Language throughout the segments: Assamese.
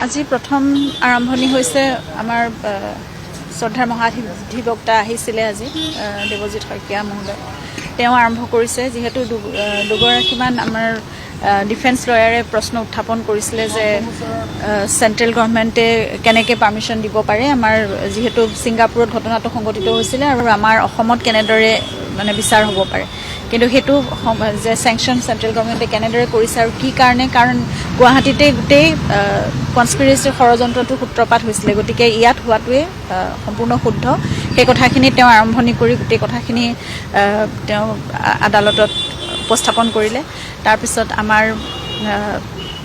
আজি প্ৰথম আৰম্ভণি হৈছে আমাৰ শ্ৰদ্ধাৰ মহাধিবক্তা আহিছিলে আজি দেৱজিৎ শইকীয়া মহোদয় তেওঁ আৰম্ভ কৰিছে যিহেতু দুগৰাকীমান আমাৰ ডিফেন্স লয়াৰে প্ৰশ্ন উত্থাপন কৰিছিলে যে চেণ্ট্ৰেল গভৰ্ণমেণ্টে কেনেকৈ পাৰ্মিশ্যন দিব পাৰে আমাৰ যিহেতু ছিংগাপুৰত ঘটনাটো সংঘটিত হৈছিলে আৰু আমাৰ অসমত কেনেদৰে মানে বিচাৰ হ'ব পাৰে কিন্তু সেইটো যে চেংচন চেণ্ট্ৰেল গভৰ্ণমেণ্টে কেনেদৰে কৰিছে আৰু কি কাৰণে কাৰণ গুৱাহাটীতে গোটেই কনস্পিৰেচিৰ ষড়যন্ত্ৰটো সূত্ৰপাত হৈছিলে গতিকে ইয়াত হোৱাটোৱে সম্পূৰ্ণ শুদ্ধ সেই কথাখিনি তেওঁ আৰম্ভণি কৰি গোটেই কথাখিনি তেওঁ আদালতত উপস্থাপন কৰিলে তাৰপিছত আমাৰ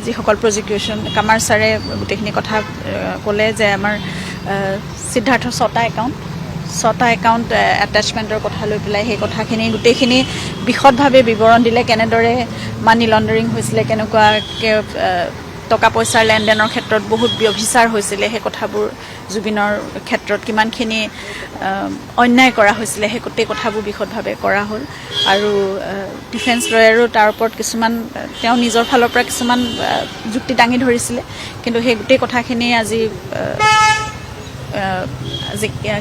যিসকল প্ৰজিকিউশ্যন কামাৰ ছাৰে গোটেইখিনি কথা ক'লে যে আমাৰ সিদ্ধাৰ্থৰ 6টা একাউণ্ট এটাচমেণ্টৰ কথা লৈ পেলাই সেই কথাখিনি গোটেইখিনি বিশদভাৱে বিৱৰণ দিলে কেনেদৰে মানি লণ্ডাৰিং হৈছিলে কেনেকুৱাকৈ টকা পইচাৰ লেনদেনৰ ক্ষেত্ৰত বহুত ব্যভিচাৰ হৈছিলে সেই কথাবোৰ জুবিনৰ ক্ষেত্ৰত কিমানখিনি অন্যায় কৰা হৈছিলে সেই গোটেই কথাবোৰ বিশদভাৱে কৰা হ'ল আৰু ডিফেন্স লয়াৰো তাৰ ওপৰত কিছুমান তেওঁ নিজৰ ফালৰ পৰা কিছুমান যুক্তি দাঙি ধৰিছিলে কিন্তু সেই গোটেই কথাখিনি আজি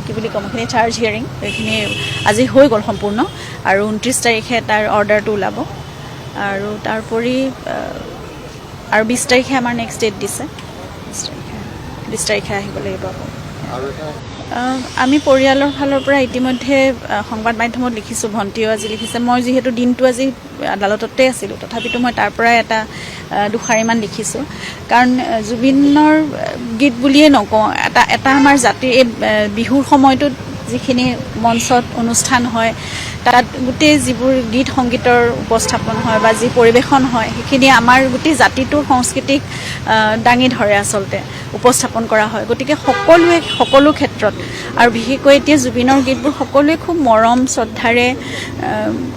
কি বুলি ক'ম এইখিনি চাৰ্জ হিয়াৰিং এইখিনি আজি হৈ গ'ল সম্পূৰ্ণ আৰু 29 তাৰিখে তাৰ অৰ্ডাৰটো ওলাব আৰু তাৰোপৰি আৰু 20 তাৰিখে আমাৰ নেক্সট ডেট দিছে 20 তাৰিখে আহিব লাগিব আমি পৰিয়ালৰ ফালৰ পৰা ইতিমধ্যে সংবাদ মাধ্যমত লিখিছোঁ ভণ্টিও আজি লিখিছে মই যিহেতু দিনটো আজি আদালততে আছিলোঁ তথাপিতো মই তাৰ পৰাই এটা দুষাৰিমান লিখিছোঁ কাৰণ জুবিনৰ গীত বুলিয়ে নকওঁ এটা আমাৰ জাতিৰ এই বিহুৰ সময়টোত যিখিনি মঞ্চত অনুষ্ঠান হয় তাত গোটেই যিবোৰ গীত সংগীতৰ উপস্থাপন হয় বা যি পৰিৱেশন হয় সেইখিনি আমাৰ গোটেই জাতিটোৰ সংস্কৃতিক দাঙি ধৰে আচলতে উপস্থাপন কৰা হয় গতিকে সকলো ক্ষেত্ৰত আৰু বিশেষকৈ এতিয়া জুবিনৰ গীতবোৰ সকলোৱে খুব মৰম শ্ৰদ্ধাৰে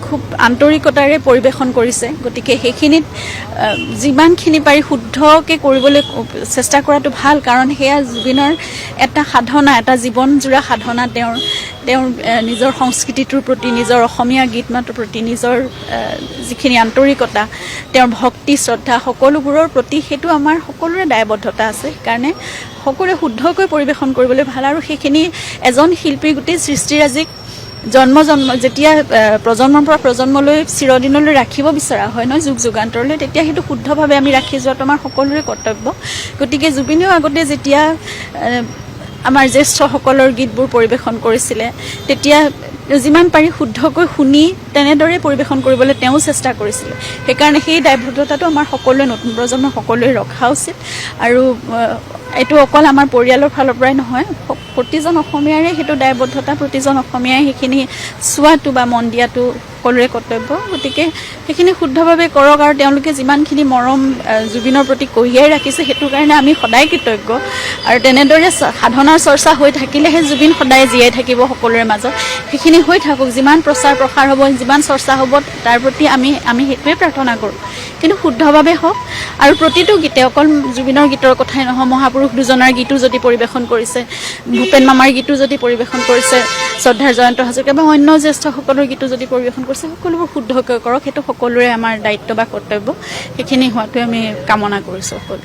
খুব আন্তৰিকতাৰে পৰিৱেশন কৰিছে গতিকে সেইখিনিত যিমানখিনি পাৰি শুদ্ধকৈ কৰিবলৈ চেষ্টা কৰাটো ভাল কাৰণ সেয়া জুবিনৰ এটা সাধনা এটা জীৱনজোৰা সাধনা তেওঁৰ নিজৰ সংস্কৃতিটোৰ প্ৰতি নিজৰ অসমীয়া গীত মাতৰ প্ৰতি নিজৰ যিখিনি আন্তৰিকতা তেওঁৰ ভক্তি শ্ৰদ্ধা সকলোবোৰৰ প্ৰতি সেইটো আমাৰ সকলোৰে দায়বদ্ধতা আছে সেইকাৰণে সকলোৱে শুদ্ধকৈ পৰিৱেশন কৰিবলৈ ভাল আৰু সেইখিনি এজন শিল্পীৰ গোটেই সৃষ্টিৰাজিক জন্ম যেতিয়া প্ৰজন্মৰ পৰা প্ৰজন্মলৈ চিৰদিনলৈ ৰাখিব বিচৰা হয় নহয় যুগ যুগান্তৰলৈ তেতিয়া সেইটো শুদ্ধভাৱে আমি ৰাখি যোৱাটো আমাৰ সকলোৰে কৰ্তব্য গতিকে জুবিনেও আগতে যেতিয়া আমাৰ জ্যেষ্ঠসকলৰ গীতবোৰ পৰিৱেশন কৰিছিলে তেতিয়া যিমান পাৰি শুদ্ধকৈ শুনি তেনেদৰে পৰিৱেশন কৰিবলৈ তেওঁ চেষ্টা কৰিছিলে সেইকাৰণে সেই দায়বদ্ধতাটো আমাৰ সকলোৱে নতুন প্ৰজন্মৰ সকলোৱে ৰখা উচিত আৰু এইটো অকল আমাৰ পৰিয়ালৰ ফালৰ পৰাই নহয় প্ৰতিজন অসমীয়াৰে সেইটো দায়বদ্ধতা প্ৰতিজন অসমীয়াই সেইখিনি চোৱাটো বা মন দিয়াটো সকলোৰে কৰ্তব্য গতিকে সেইখিনি শুদ্ধভাৱে কৰক আৰু তেওঁলোকে যিমানখিনি মৰম জুবিনৰ প্ৰতি কঢ়িয়াই ৰাখিছে সেইটো কাৰণে আমি সদায় কৃতজ্ঞ আৰু তেনেদৰে সাধনাৰ চৰ্চা হৈ থাকিলেহে জুবিন সদায় জীয়াই থাকিব সকলোৰে মাজত সেইখিনি হৈ থাকক যিমান প্ৰচাৰ প্ৰসাৰ হ'ব যিমান চৰ্চা হ'ব তাৰ প্ৰতি আমি সেইটোৱে প্ৰাৰ্থনা কৰোঁ কিন্তু শুদ্ধভাৱে হওক আৰু প্ৰতিটো গীতে অকল জুবিনৰ গীতৰ কথাই নহয় মহাপুৰুষ দুজনাৰ গীতো যদি পৰিৱেশন কৰিছে ভূপেন মামাৰ গীতো যদি পৰিৱেশন কৰিছে শ্ৰদ্ধাৰ জয়ন্ত হাজৰিকা বা অন্য জ্যেষ্ঠসকলৰ গীতো যদি পৰিৱেশন কৰিছে সকলোবোৰ শুদ্ধকৈ কৰক সেইটো সকলোৰে আমাৰ দায়িত্ব বা কৰ্তব্য সেইখিনি হোৱাটোৱে আমি কামনা কৰিছোঁ সকলো